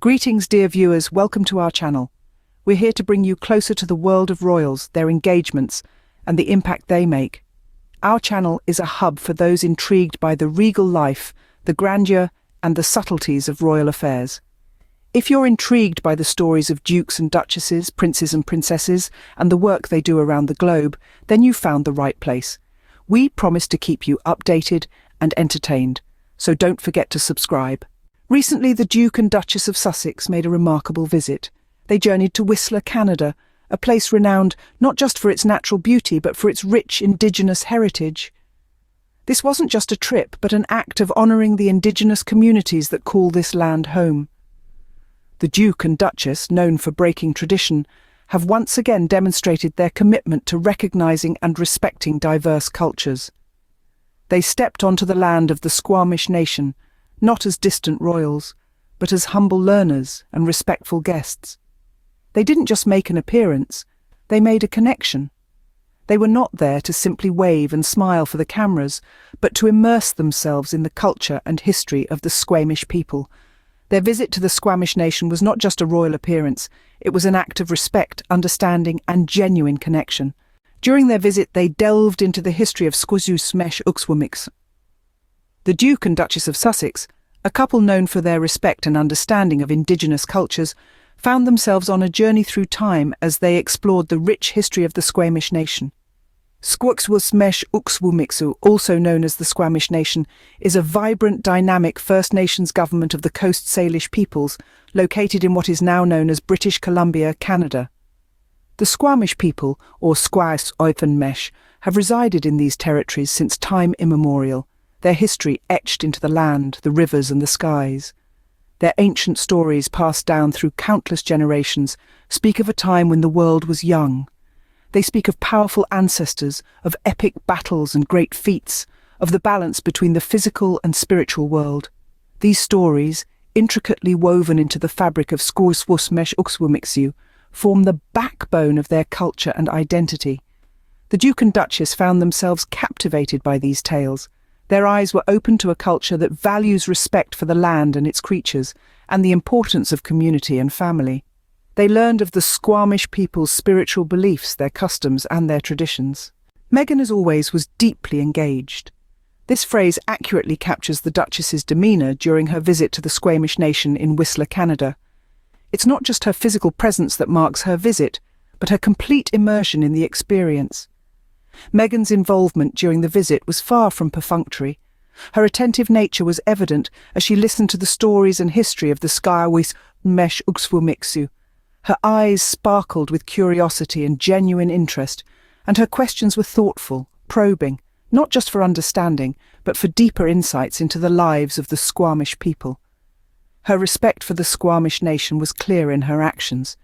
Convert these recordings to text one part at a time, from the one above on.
Greetings, dear viewers, welcome to our channel. We're here to bring you closer to the world of royals, their engagements, and the impact they make. Our channel is a hub for those intrigued by the regal life, the grandeur, and the subtleties of royal affairs. If you're intrigued by the stories of dukes and duchesses, princes and princesses, and the work they do around the globe, then you've found the right place. We promise to keep you updated and entertained, so don't forget to subscribe. Recently, the Duke and Duchess of Sussex made a remarkable visit. They journeyed to Whistler, Canada, a place renowned not just for its natural beauty but for its rich indigenous heritage. This wasn't just a trip, but an act of honouring the indigenous communities that call this land home. The Duke and Duchess, known for breaking tradition, have once again demonstrated their commitment to recognising and respecting diverse cultures. They stepped onto the land of the Squamish nation, not as distant royals, but as humble learners and respectful guests. They didn't just make an appearance, they made a connection. They were not there to simply wave and smile for the cameras, but to immerse themselves in the culture and history of the Squamish people. Their visit to the Squamish nation was not just a royal appearance, it was an act of respect, understanding, and genuine connection. During their visit, they delved into the history of Squamish. The Duke and Duchess of Sussex, a couple known for their respect and understanding of indigenous cultures, found themselves on a journey through time as they explored the rich history of the Squamish nation. Squamish, also known as the Squamish Nation, is a vibrant, dynamic First Nations government of the Coast Salish peoples, located in what is now known as British Columbia, Canada. The Squamish people, or Squamish, have resided in these territories since time immemorial, their history etched into the land, the rivers and the skies. Their ancient stories, passed down through countless generations, speak of a time when the world was young. They speak of powerful ancestors, of epic battles and great feats, of the balance between the physical and spiritual world. These stories, intricately woven into the fabric of Squamish, form the backbone of their culture and identity. The Duke and Duchess found themselves captivated by these tales. Their eyes were open to a culture that values respect for the land and its creatures, and the importance of community and family. They learned of the Squamish people's spiritual beliefs, their customs, and their traditions. Meghan, as always, was deeply engaged. This phrase accurately captures the Duchess's demeanour during her visit to the Squamish nation in Whistler, Canada. It's not just her physical presence that marks her visit, but her complete immersion in the experience. Meghan's involvement during the visit was far from perfunctory. Her attentive nature was evident as she listened to the stories and history of the Squamish. Her eyes sparkled with curiosity and genuine interest, and her questions were thoughtful, probing, not just for understanding, but for deeper insights into the lives of the Squamish people. Her respect for the Squamish nation was clear in her actions.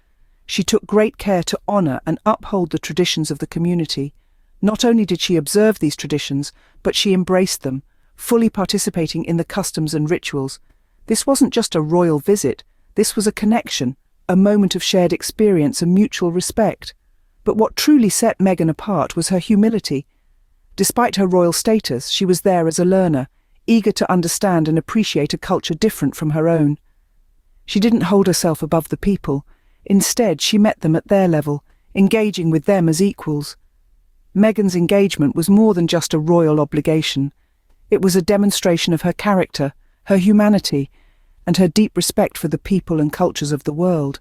She took great care to honour and uphold the traditions of the community. Not only did she observe these traditions, but she embraced them, fully participating in the customs and rituals. This wasn't just a royal visit, this was a connection, a moment of shared experience and mutual respect. But what truly set Meghan apart was her humility. Despite her royal status, she was there as a learner, eager to understand and appreciate a culture different from her own. She didn't hold herself above the people. Instead, she met them at their level, engaging with them as equals. Meghan's engagement was more than just a royal obligation. It was a demonstration of her character, her humanity, and her deep respect for the people and cultures of the world.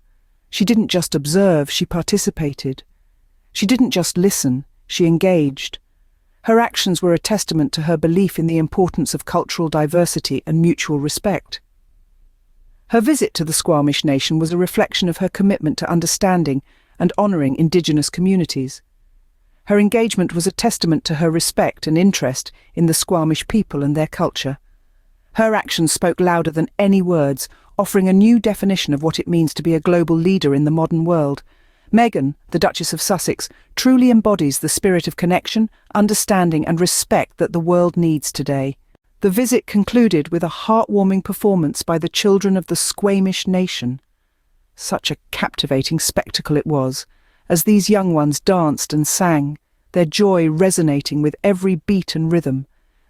She didn't just observe, she participated. She didn't just listen, she engaged. Her actions were a testament to her belief in the importance of cultural diversity and mutual respect. Her visit to the Squamish nation was a reflection of her commitment to understanding and honouring indigenous communities. Her engagement was a testament to her respect and interest in the Squamish people and their culture. Her actions spoke louder than any words, offering a new definition of what it means to be a global leader in the modern world. Meghan, the Duchess of Sussex, truly embodies the spirit of connection, understanding and respect that the world needs today. The visit concluded with a heartwarming performance by the children of the Squamish nation. Such a captivating spectacle it was, as these young ones danced and sang, their joy resonating with every beat and rhythm.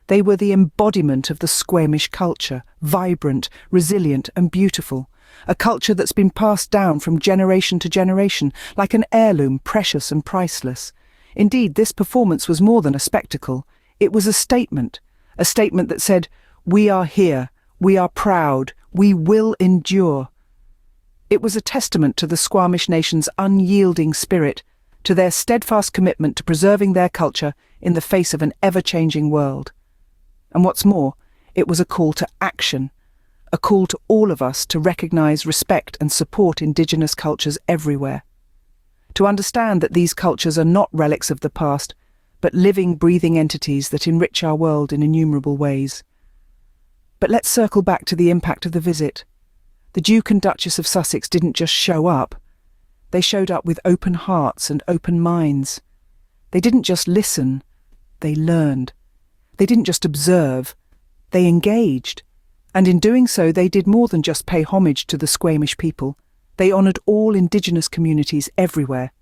They were the embodiment of the Squamish culture, vibrant, resilient and beautiful, a culture that's been passed down from generation to generation, like an heirloom, precious and priceless. Indeed, this performance was more than a spectacle. It was a statement that said, "We are here, we are proud, we will endure." It was a testament to the Squamish nation's unyielding spirit, to their steadfast commitment to preserving their culture in the face of an ever-changing world. And what's more, it was a call to action, a call to all of us to recognise, respect and support Indigenous cultures everywhere. To understand that these cultures are not relics of the past, but living, breathing entities that enrich our world in innumerable ways. But let's circle back to the impact of the visit. The Duke and Duchess of Sussex didn't just show up. They showed up with open hearts and open minds. They didn't just listen, they learned. They didn't just observe, they engaged. And in doing so, they did more than just pay homage to the Squamish people. They honoured all Indigenous communities everywhere.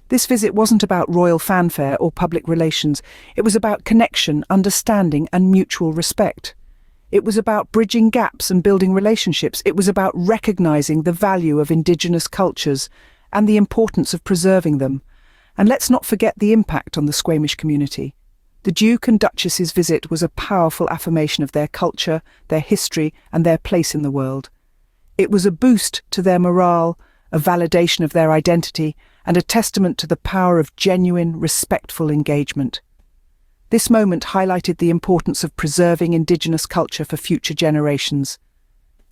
This visit wasn't about royal fanfare or public relations. It was about connection, understanding and mutual respect. It was about bridging gaps and building relationships. It was about recognising the value of Indigenous cultures and the importance of preserving them. And let's not forget the impact on the Squamish community. The Duke and Duchess's visit was a powerful affirmation of their culture, their history and their place in the world. It was a boost to their morale, a validation of their identity, and a testament to the power of genuine, respectful engagement. This moment highlighted the importance of preserving Indigenous culture for future generations.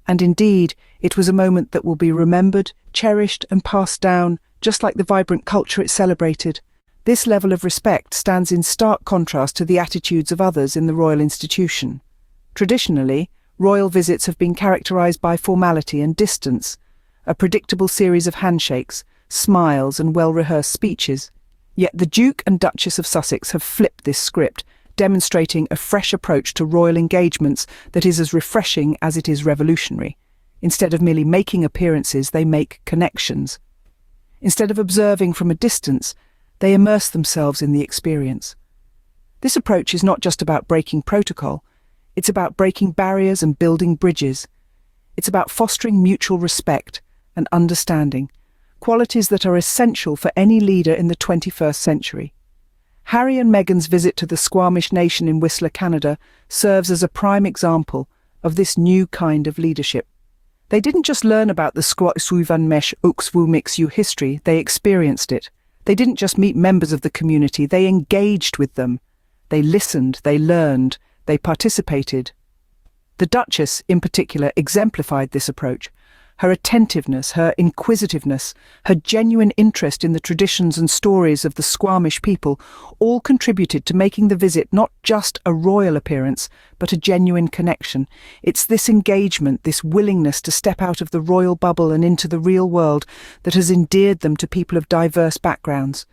And indeed, it was a moment that will be remembered, cherished and passed down, just like the vibrant culture it celebrated. This level of respect stands in stark contrast to the attitudes of others in the royal institution. Traditionally, royal visits have been characterised by formality and distance, a predictable series of handshakes, smiles and well-rehearsed speeches. Yet the Duke and Duchess of Sussex have flipped this script, demonstrating a fresh approach to royal engagements that is as refreshing as it is revolutionary. Instead of merely making appearances, they make connections. Instead of observing from a distance, they immerse themselves in the experience. This approach is not just about breaking protocol, it's about breaking barriers and building bridges. It's about fostering mutual respect and understanding, qualities that are essential for any leader in the 21st century. Harry and Meghan's visit to the Squamish nation in Whistler, Canada, serves as a prime example of this new kind of leadership. They didn't just learn about the Squamish history, they experienced it. They didn't just meet members of the community, they engaged with them. They listened, they learned, they participated. The Duchess, in particular, exemplified this approach. Her attentiveness, her inquisitiveness, her genuine interest in the traditions and stories of the Squamish people all contributed to making the visit not just a royal appearance, but a genuine connection. It's this engagement, this willingness to step out of the royal bubble and into the real world that has endeared them to people of diverse backgrounds.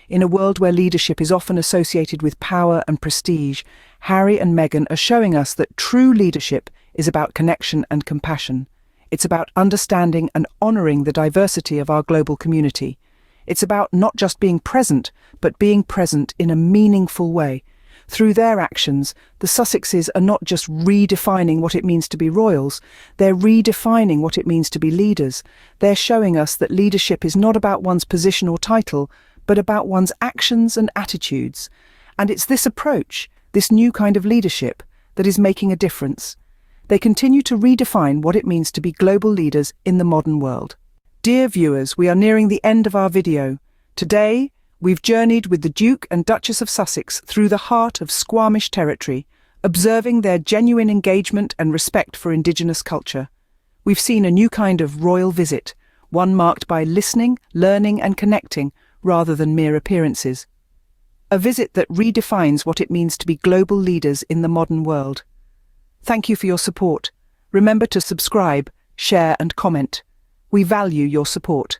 In a world where leadership is often associated with power and prestige, Harry and Meghan are showing us that true leadership is about connection and compassion. It's about understanding and honouring the diversity of our global community. It's about not just being present, but being present in a meaningful way. Through their actions, the Sussexes are not just redefining what it means to be royals, they're redefining what it means to be leaders. They're showing us that leadership is not about one's position or title, but about one's actions and attitudes. And it's this approach, this new kind of leadership, that is making a difference. They continue to redefine what it means to be global leaders in the modern world. Dear viewers, we are nearing the end of our video. Today, we've journeyed with the Duke and Duchess of Sussex through the heart of Squamish territory, observing their genuine engagement and respect for Indigenous culture. We've seen a new kind of royal visit, one marked by listening, learning and connecting rather than mere appearances. A visit that redefines what it means to be global leaders in the modern world. Thank you for your support. Remember to subscribe, share and comment. We value your support.